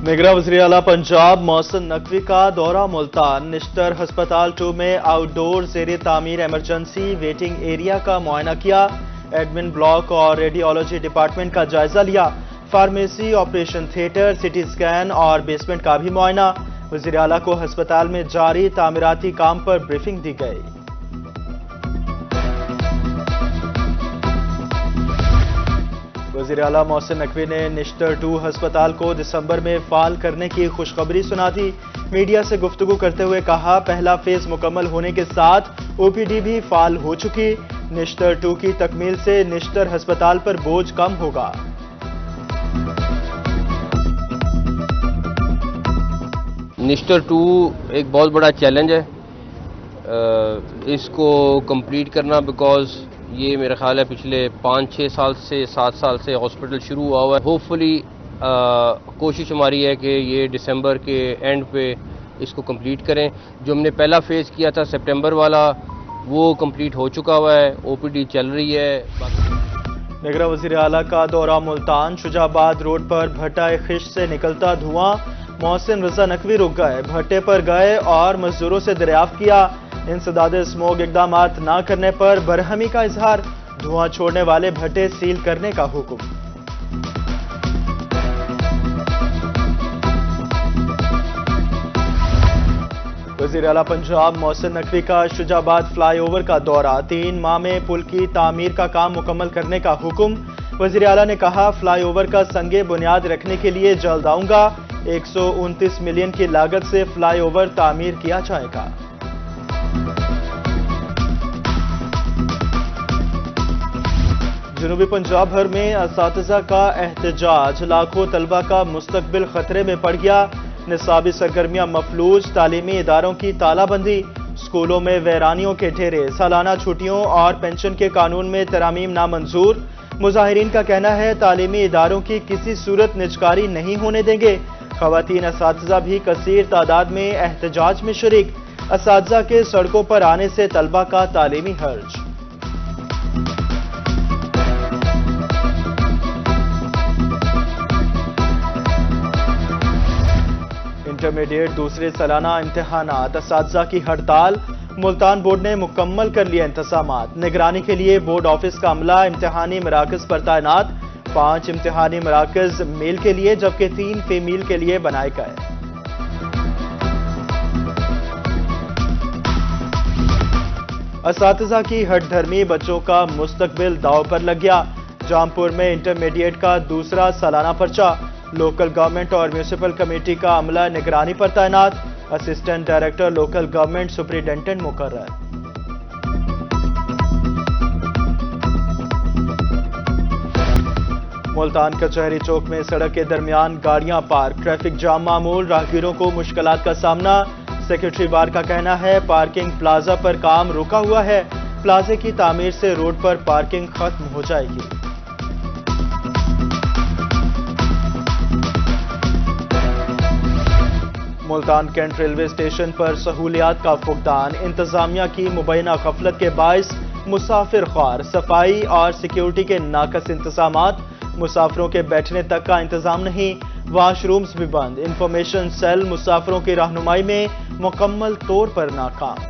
निगरां वज़ीर आला पंजाब मोहसिन नकवी का दौरा मुल्तान। निश्तर हस्पताल 2 में आउटडोर ज़ेरे तामीर इमरजेंसी वेटिंग एरिया का मुआयना किया। एडमिन ब्लॉक और रेडियोलॉजी डिपार्टमेंट का जायजा लिया। Pharmacy, operation theatre, CT scan और बेसमेंट का भी मुआयना। वज़ीर आला को हस्पताल में जारी तामीराती काम पर ब्रीफिंग दी गई। वज़ीर आला मोहसिन नकवी ने निश्तर 2 हस्पताल को दिसंबर में फाल करने की खुशखबरी सुना दी। मीडिया से गुफ्तगू करते हुए कहा, पहला फेज मुकम्मल होने के साथ ओपीडी भी फाल हो चुकी। निश्तर 2 की तकमील से निश्तर हस्पताल पर बोझ कम होगा। निश्तर 2 एक बहुत बड़ा चैलेंज है इसको कंप्लीट करना, बिकॉज ये मेरा ख्याल है पिछले 5-6 साल से 7 साल से हॉस्पिटल शुरू हुआ हुआ है। होपफुली कोशिश हमारी है कि ये दिसंबर के एंड पे इसको कंप्लीट करें। जो हमने पहला फेज़ किया था सितंबर वाला, वो कंप्लीट हो चुका हुआ है, ओपीडी चल रही है। निगरां वज़ीर आला का दौरा मुल्तान। शुजाबाद रोड पर भट्टा खिश से निकलता धुआं। मोहसिन रजा नकवी रुक गए, भट्टे पर गए और मजदूरों से दरियाफ्त किया। इंसदाद स्मोग इकदामात न करने पर बरहमी का इजहार। धुआं छोड़ने वाले भट्टे सील करने का हुक्म। वज़ीर आला पंजाब मोहसिन नकवी का शुजाबाद फ्लाईओवर का दौरा। 3 माह में पुल की तामीर का काम मुकम्मल करने का हुक्म। वज़ीर आला ने कहा, फ्लाईओवर का संगे बुनियाद रखने के लिए जल्द आऊंगा। 129 मिलियन की लागत से फ्लाईओवर तामीर किया जाएगा। जनूबी पंजाब भर में असातिज़ा का एहतजाज। लाखों तलबा का मुस्तकबिल खतरे में पड़ गया। निसाबी सरगर्मियां मफलूज, तालीमी इदारों की तालाबंदी, स्कूलों में वैरानियों के ढेरे। सालाना छुट्टियों और पेंशन के कानून में तरामीम नामंजूर। मुजाहिरीन का कहना है, तालीमी इदारों की किसी सूरत निजकारी नहीं होने देंगे। खवातीन असातिज़ा भी कसीर तादाद में एहतजाज में शरीक। असातिज़ा के सड़कों पर आने से तलबा का तालीमी हर्ज। इंटरमीडिएट दूसरे सालाना इम्तिहानात। असातिज़ा की हड़ताल। मुल्तान बोर्ड ने मुकम्मल कर लिया इंतजामात। निगरानी के लिए बोर्ड ऑफिस का अमला इम्तिहानी मराकज पर तैनात। 5 इम्तिहानी मराकज मेल के लिए जबकि 3 फीमेल के लिए बनाए गए। असातिज़ा की हठधर्मी, बच्चों का मुस्तकबिल दांव पर लग गया। जामपुर में इंटरमीडिएट का दूसरा सालाना पर्चा। लोकल गवर्नमेंट और म्यूनिसिपल कमेटी का अमला निगरानी पर तैनात। Assistant director local government superintendent मुकर्रर। मुल्तान कचहरी चौक में सड़क के दरमियान गाड़ियां पार्क। ट्रैफिक जाम मामूल। राहगीरों को मुश्किलात का सामना। सेक्रेटरी बार का कहना है, पार्किंग प्लाजा पर काम रुका हुआ है। प्लाजे की तामीर से रोड पर पार्किंग खत्म हो जाएगी। मुल्तान कैंट रेलवे स्टेशन पर सहूलियात का फुकदान। इंतजामिया की मुबैना गफलत के बायस मुसाफिर ख्वार। सफाई और सिक्योरिटी के नाकस इंतजामात। मुसाफिरों के बैठने तक का इंतजाम नहीं। वाशरूम्स भी बंद। इंफॉर्मेशन सेल मुसाफिरों की रहनुमाई में मुकम्मल तौर पर नाकाम।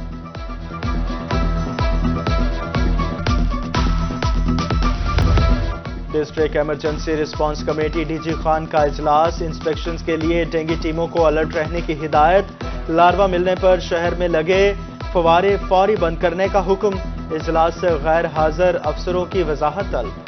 District emergency response committee DG Khan का इजलास। इंस्पेक्शंस के लिए डेंगू टीमों को अलर्ट रहने की हिदायत। लार्वा मिलने पर शहर में लगे फवारे फौरी बंद करने का हुक्म। इजलास से गैर हाजिर अफसरों की वजाहत तलब।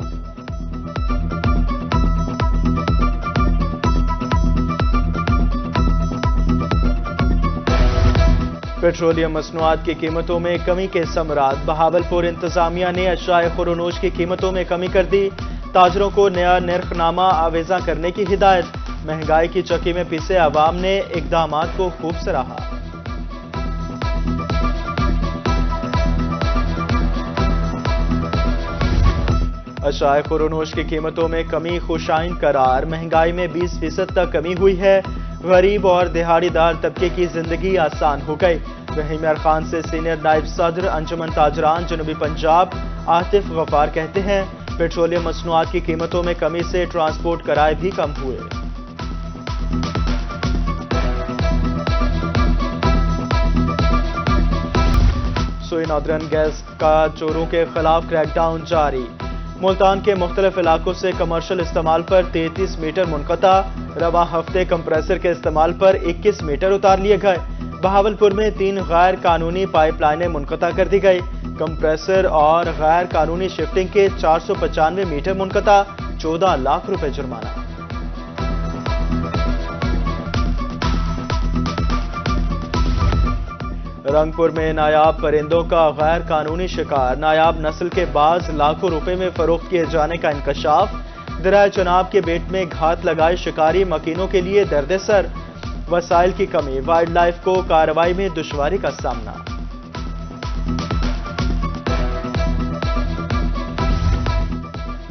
पेट्रोलियम मसनूआत की कीमतों में कमी के समरात। बहावलपुर इंतजामिया ने अशाए खुरोनोश की कीमतों में कमी कर दी। ताजरों को नया नर्खनामा आवेजा करने की हिदायत। महंगाई की चक्की में पिसे अवाम ने इकदामात को खूब सराहा। अशाए खुरोनोश की कीमतों में कमी खुशाइन करार। महंगाई में 20% तक कमी हुई है। गरीब और दिहाड़ीदार तबके की जिंदगी आसान हो गई। रहीम यार खान से सीनियर नायब सदर अंजुमन ताजरान जनूबी पंजाब आतिफ गफार कहते हैं, पेट्रोलियम मसनूआत की कीमतों में कमी से ट्रांसपोर्ट किराए भी कम हुए। یکسوئی نادرن گیس کا چوروں کے خلاف کریک ڈاؤن جاری۔ ملتان کے مختلف علاقوں سے کمرشل استعمال پر 33 میٹر منقطع، رواں ہفتے کمپریسر کے استعمال پر 21 میٹر اتار لیے گئے۔ بہاولپور میں 3 غیر قانونی پائپ لائنیں منقطع کر دی گئی۔ کمپریسر اور غیر قانونی شفٹنگ کے 495 میٹر منقطع، 14 لاکھ روپے جرمانہ۔ رنگپور میں نایاب پرندوں کا غیر قانونی شکار، نایاب نسل کے باز لاکھوں روپے میں فروخت کیے جانے کا انکشاف۔ دریائے چناب کے بیٹ میں گھات لگائے شکاری مکینوں کے لیے درد سر، وسائل کی کمی، وائلڈ لائف کو کارروائی میں دشواری کا سامنا۔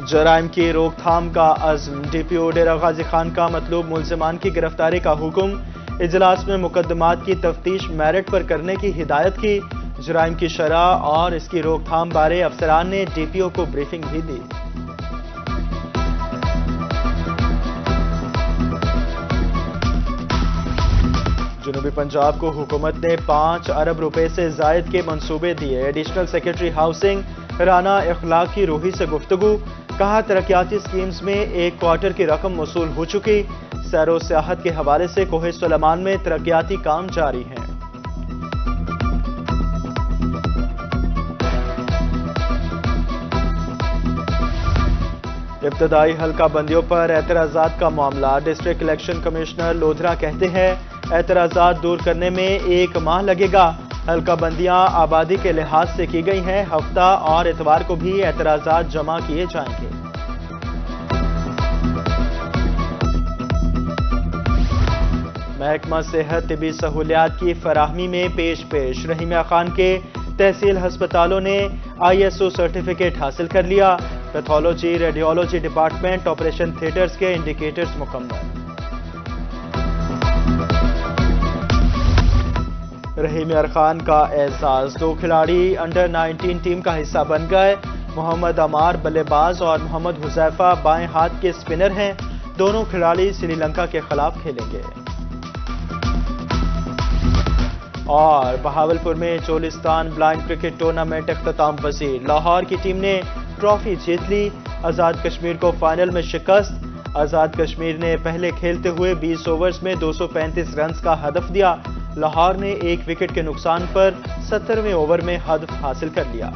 جرائم کی روک تھام کا عزم، ڈی پی او ڈیرہ غازی خان کا مطلوب ملزمان کی گرفتاری کا حکم۔ اجلاس میں مقدمات کی تفتیش میرٹ پر کرنے کی ہدایت کی۔ جرائم کی شرح اور اس کی روک تھام بارے افسران نے ڈی پی او کو بریفنگ بھی دی۔ جنوبی پنجاب کو حکومت نے 5 ارب روپے سے زائد کے منصوبے دیے۔ ایڈیشنل سیکرٹری ہاؤسنگ رانا اخلاق کی روحی سے گفتگو، کہا ترقیاتی سکیمز میں 1 کوارٹر کی رقم موصول ہو چکی۔ سیر و سیاحت کے حوالے سے کوہ سلیمان میں ترقیاتی کام جاری ہیں۔ ابتدائی حلقہ بندیوں پر اعتراضات کا معاملہ، ڈسٹرکٹ الیکشن کمشنر لودھرا کہتے ہیں اعتراضات دور کرنے میں 1 ماہ لگے گا۔ حلقہ بندیاں آبادی کے لحاظ سے کی گئی ہیں، ہفتہ اور اتوار کو بھی اعتراضات جمع کیے جائیں گے۔ محکمہ صحت طبی سہولیات کی فراہمی میں پیش رحیمیہ خان کے تحصیل ہسپتالوں نے ISO سرٹیفکیٹ حاصل کر لیا۔ Pathology radiology department operation theatres کے انڈیکیٹرز مکمل۔ رحیمیہ خان کا اعزاز، 2 کھلاڑی انڈر 19 ٹیم کا حصہ بن گئے۔ محمد عمار بلے باز اور محمد حذیفہ بائیں ہاتھ کے سپنر ہیں۔ دونوں کھلاڑی سری لنکا کے خلاف کھیلیں گے۔ اور بہاولپور میں چولستان بلائنڈ کرکٹ ٹورنامنٹ اختتام پذیر، لاہور کی ٹیم نے ٹرافی جیت لی۔ آزاد کشمیر کو فائنل میں شکست، آزاد کشمیر نے پہلے کھیلتے ہوئے 20 اوورز میں 235 رنز کا ہدف دیا۔ لاہور نے 1 وکٹ کے نقصان پر 70ویں اوور میں ہدف حاصل کر لیا۔